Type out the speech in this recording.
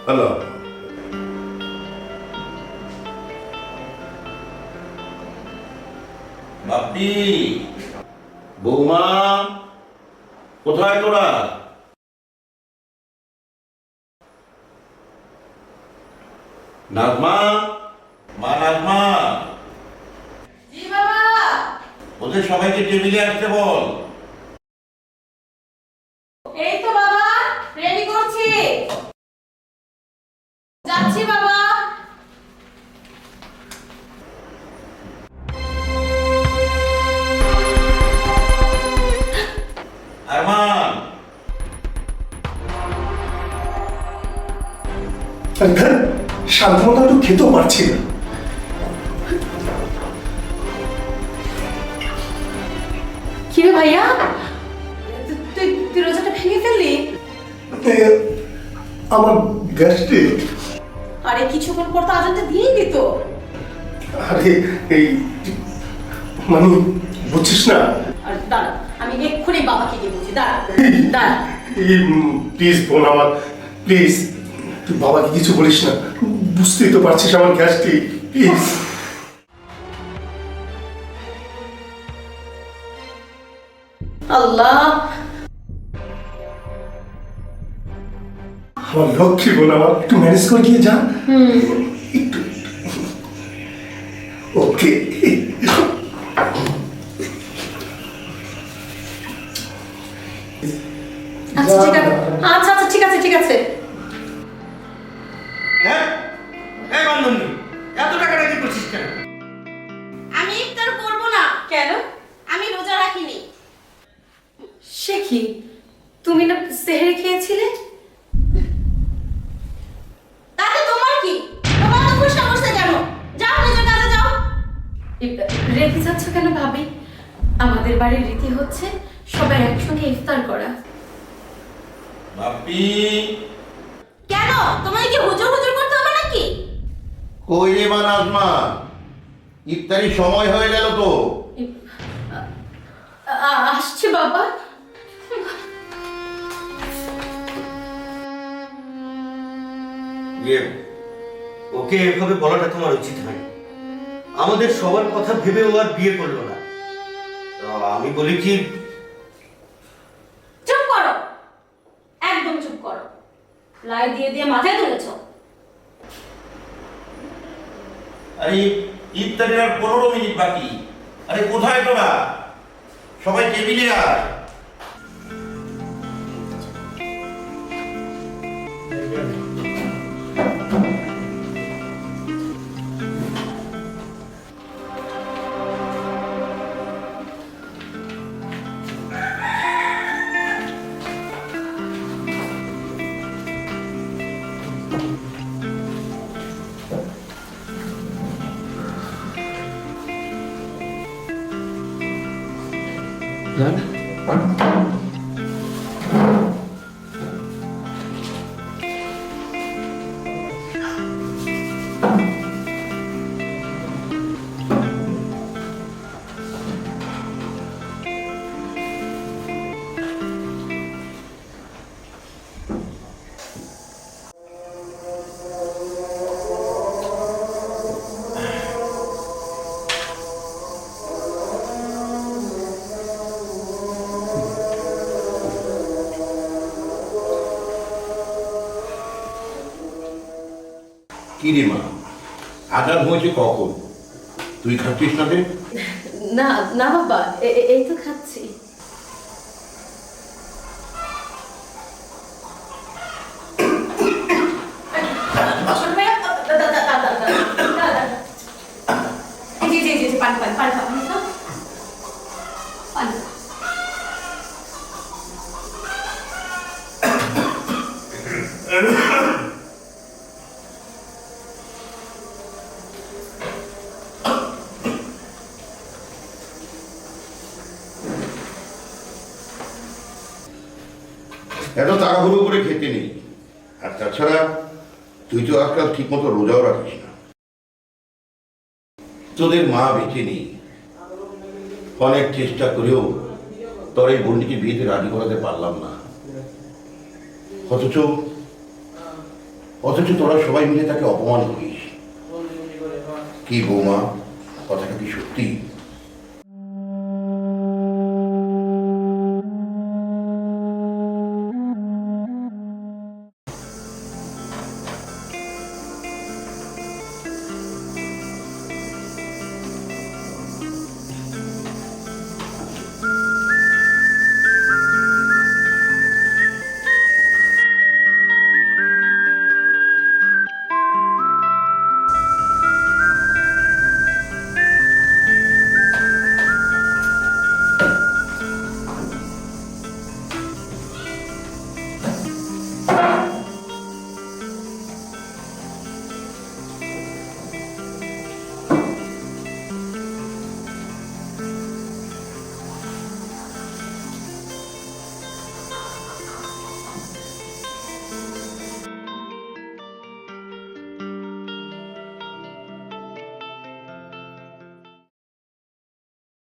Hello. বাপি, বৌমা, কোথায় তোরা? নাজমা, মা নাজমা, জি বাবা। ওদের সবাইকে টেবিলে আসতে বল। এই তো বাবা, রেডি করছি। যাচ্ছি বাবা। আরমান, শান্ত মতো একটু খেতেও পারছি না। কিরে ভাইয়া, তুই রোজাটা ভেঙে ফেললি? আমার গ্যাস্ট্রিক। আরে কিছুক্ষণ পর তো আজানটা দিয়ে দিত। আরে এই মানে বুঝছিস না। আর দাঁড়া, আমি এক্ষুনি বাবাকে গিয়ে বলছি। দাঁড়া দাঁড়া। এই প্লিজ বোন আমার, প্লিজ তুই বাবাকে কিছু বলিস না। বুঝতেই তো পারছিস আমার গ্যাস্ট্রিক, প্লিজ। আল্লাহ, আমার লক্ষ্মী বোন আমার, একটু ম্যানেজ করে গিয়ে যা। একটু ওকে। আচ্ছা ঠিক আছে, আচ্ছা আচ্ছা ঠিক আছে ঠিক আছে। হ্যাঁ, এই বান্ধবী, এত টাকাটা কি করছিস কেন? আমি ইফতার করব না। কেন? আমি রোজা রাখিনি। সে কি, তুমি না সেহরি খেয়েছিলে? তাতে তোমার কি? তোমার তো খুশি অবস্থা কেন? যাও নিজের কাজে যাও। রেখে যাচ্ছ কেন ভাবি? আমাদের বাড়ির রীতি হচ্ছে সবাই একসঙ্গে ইফতার করা। বাপি, কেন? তোমায় কি হুজুর হুজুর করতে হবে নাকি? কই রে মা নাজমা, ইফতারির সময় হয়ে গেল তো। আসছে বাবা। ওকে এভাবে বলাটা তোমার উচিত হয়নি। আমাদের সবার কথা ভেবে ও আর বিয়ে করলো না। আমি বলি কি, চুপ করো, একদম চুপ করো। লাই দিয়ে দিয়ে মাথায় তুলেছো। আরে ইফতারির আর 15 মিনিট বাকি। আরে কোথায় তোরা? সবাই টেবিলে আয়। কি রে মা, আজান হয়েছে কখন? তুই খাচ্ছিস না রে? না না বাবা, এই তো খাচ্ছি। ছোট ভাইয়া, জি জি জি, পানি পানি পানি খাও, পানি খাও, পানি খাও। এত তাড়াহুড়ো করে খেতে নেই। আর তাছাড়া তুই তো আজকাল ঠিক মতো রোজাও রাখিস না। তোদের মা বেঁচে নেই। অনেক চেষ্টা করেও তোর এই বোনটিকে বিয়েতে রাজি করাতে পারলাম না। অথচ অথচ তোরা সবাই মিলে তাকে অপমান করিস। কি বৌমা, কথাটা কি সত্যি?